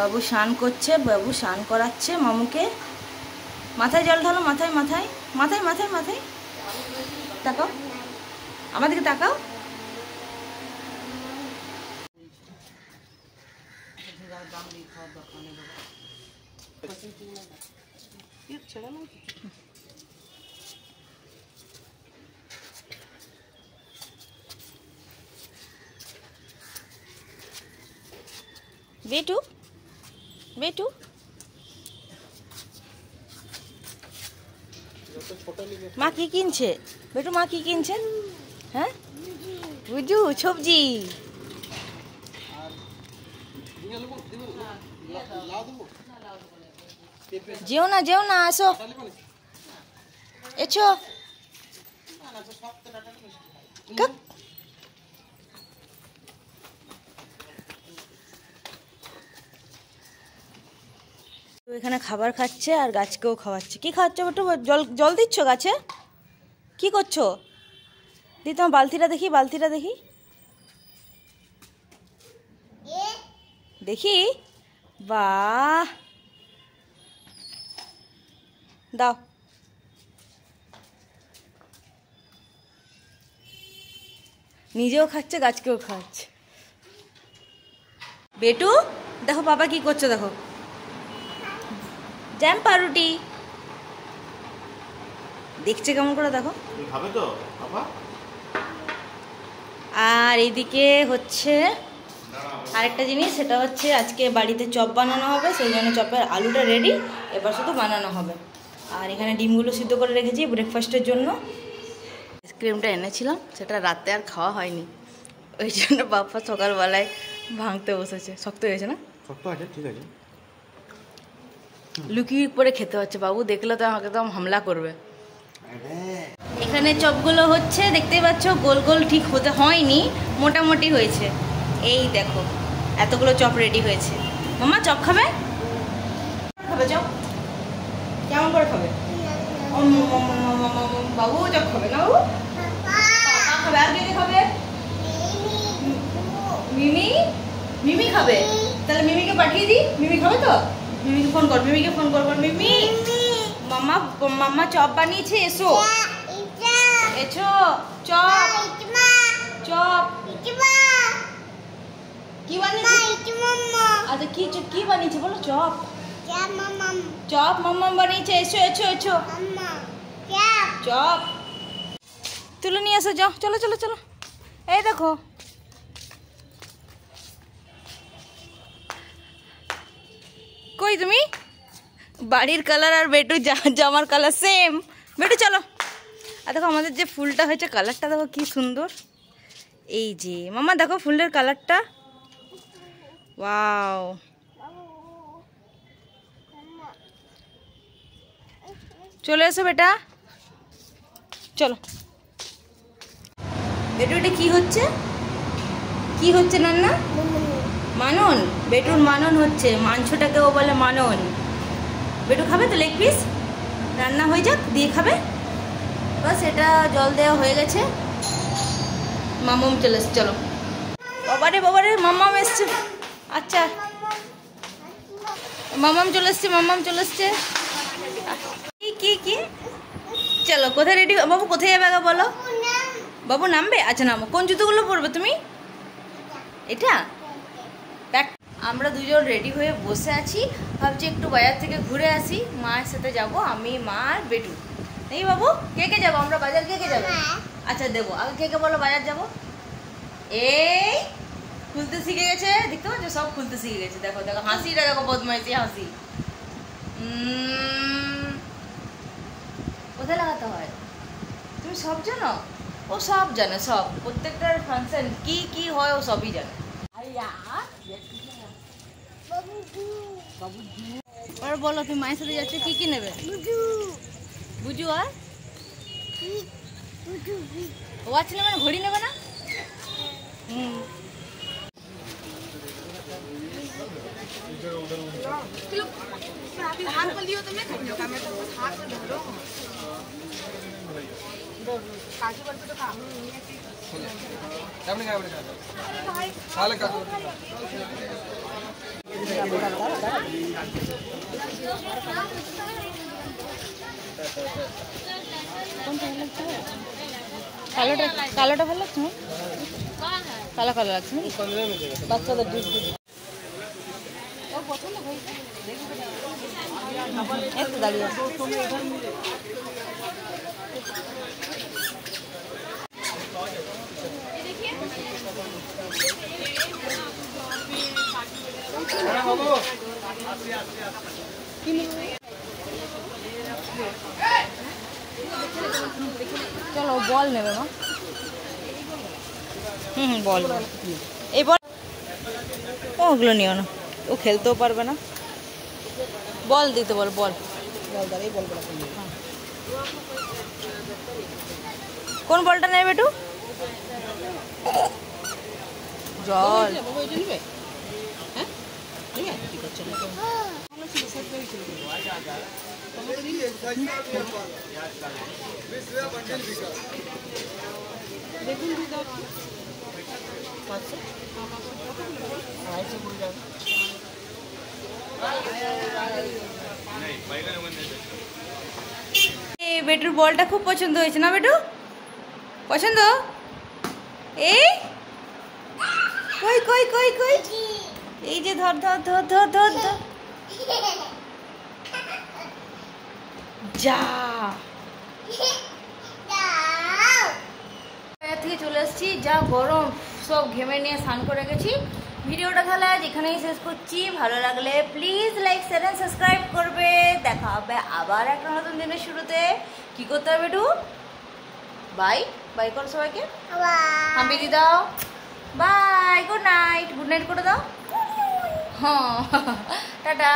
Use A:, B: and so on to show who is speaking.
A: বাবু স্নান করছে, বাবু স্নান করাচ্ছে মামুকে। মাথায় জল ঢালো, মাথায় মাথায় মাথায় মাথায় মাথায়। তাকাও, আমাদেরকে তাকাও। বেটু বেটু মা কি কিনছে? বেটু মা কি কিনছেন? হ্যাঁ বুঝু সবজি। যেও না যেও না, আসো এছো। এখানে খাবার খাচ্ছে আর গাছকেও খাওয়াচ্ছে। কি খাওয়াচ্ছ বেটু? জল জল দিচ্ছ গাছে? কি করছো? দি তোমার বালতিটা দেখি, বালতিটা দেখি দেখি। বাহ, দাও। নিজেও খাচ্ছে, গাছকেও খাওয়াচ্ছে। বেটু দেখো বাবা কি করছো, দেখো জ্যাম পাউরুটি দেখছে কেমন করে, দেখো।
B: খাবে তো বাবা?
A: আর এইদিকে হচ্ছে আরেকটা জিনিস, সেটা হচ্ছে আজকে বাড়িতে চপ বানানো হবে, সেই জন্য চপের আলুটা রেডি, এবার শুধু বানানো হবে। আর এখানে ডিমগুলো সিদ্ধ করে রেখেছি ব্রেকফাস্টের জন্য। আইসক্রিমটা এনেছিলাম, সেটা রাতে আর খাওয়া হয়নি, ওই জন্য বাপ্পা সকালবেলায় ভাঙতে বসেছে। শক্ত হয়েছে না?
B: শক্ত আছে, ঠিক আছে।
A: লুকিয়ে করে খেতে হচ্ছে, বাবু দেখলে তো আমাকে একদম হামলা করবে। এখানে চপগুলো হচ্ছে, দেখতেই পাচ্ছ, গোল গোল ঠিক হতে হয়নি, মোটামুটি হয়েছে। এই দেখো এতগুলো চপ রেডি হয়েছে। মামা চপ খাবে? খাবে চপ? কেমন করে খাবে? বাবু চপ খাবে না? বাবু পাপা খাবে। আর কে কে খাবে? মিমি, মিমি খাবে। তাহলে মিমিকে পাঠিয়ে দিই, মিমি খাবে তো? মিমিকে ফোন কর, মিমিকে ফোন কর। মিমি মামা, মামা চপ বানিয়েছে, এসো এসো। চপ চপ কি বানিয়েছে? আচ্ছা কি কি বানিয়েছে বলো? চপ চপ মাম্মাম বানিয়েছে, এসো এসো এসো। চপ তুলে নিয়ে এসো, যাও চলো চলো চলো। এই দেখো কই তুমি? বাড়ির কালার আর বেটু জামার কালার সেম। বেটু চলো। আর দেখো আমাদের যে ফুলটা হয়েছে, কালারটা দেখো কি সুন্দর। এই যে মামা দেখো ফুলের কালারটা, ওয়াও। চলে এসো বেটা, চলো। বেটু এটা কি হচ্ছে? কি হচ্ছে নান্না? মানন, বেটুর মানন হচ্ছে। মাংসটাকেও বলে মানন। বেটু খাবে তো লেগ পিস? রান্না হয়ে যাক, দিয়ে খাবে। বাস এটা জল দেওয়া হয়ে গেছে। মামাম চলে এসছে, চলো। বাবারে বাবারে মামাম এসছে। আচ্ছা মামাম চলে এসছে, মামাম চলে এসছে। কি কি কি? চলো কোথায় রেডি? বাবু কোথায় যাবে আগে বলো? বাবু নামবে? আচ্ছা নামো। কোন জুতোগুলো পরবে তুমি? এটা আমরা দুজন রেডি হয়ে বসে আছি, ভাবছি একটু বাজার থেকে ঘুরে আসি। মায়ের সাথে যাব, আমি, মা আর বেটু। এই বাবু কে কে যাবো আমরা বাজার? কে কে যাবো? আচ্ছা দেবো, আগে কে কে বলো বাজার যাবো। এই খুলতে শিখে গেছে, দেখতে পাচ্ছ সব খুলতে শিখে গেছে। দেখো দেখো হাসিটা দেখো, বদমাইশি হাসি। কোথায় লাগাতে হয় তুমি সব জানো? ও সব জানে, সব প্রত্যেকটার ফাংশন কি কি হয় ও সবই জানে। আর বলো তুমি মায়ের সাথে যাচ্ছে, কি কি নেবে? বুঝু আর ওয়াচ নেবে না? ঘড়ি নেবে না? কালোটা কালোটা ভালো লাগছে না? কালো কালো লাগছে না? বাচ্চাদের ড্রেস একটু দাঁড়িয়ে আছে। চলো বল নেবে মা। বল এই বল ওগুলো নিও না, ও খেলতেও পারবে না। বল দিতে বল, বল কোন বলটা নেবে একটু জল। বেটুর বলটা খুব পছন্দ হয়েছে না বেটু? পছন্দ? এই কই কই কই কই এই যে ধর ধর ধর ধর ধর ধর যা থেকে চলে এসেছি, যা গরম, সব ঘেমে নিয়ে স্নান করে গেছি। ভিডিওটা তাহলে আজ এখানেই শেষ করছি। ভালো লাগলে please like share and subscribe করবে। দেখা হবে আবার একটা নতুন দিনের শুরুতে। কি করতে হবে একটু বাই বাই করো সবাইকে, হাম্পি দি দাও, bye, good night, good night করে দাও, হ্যাঁ টাটা।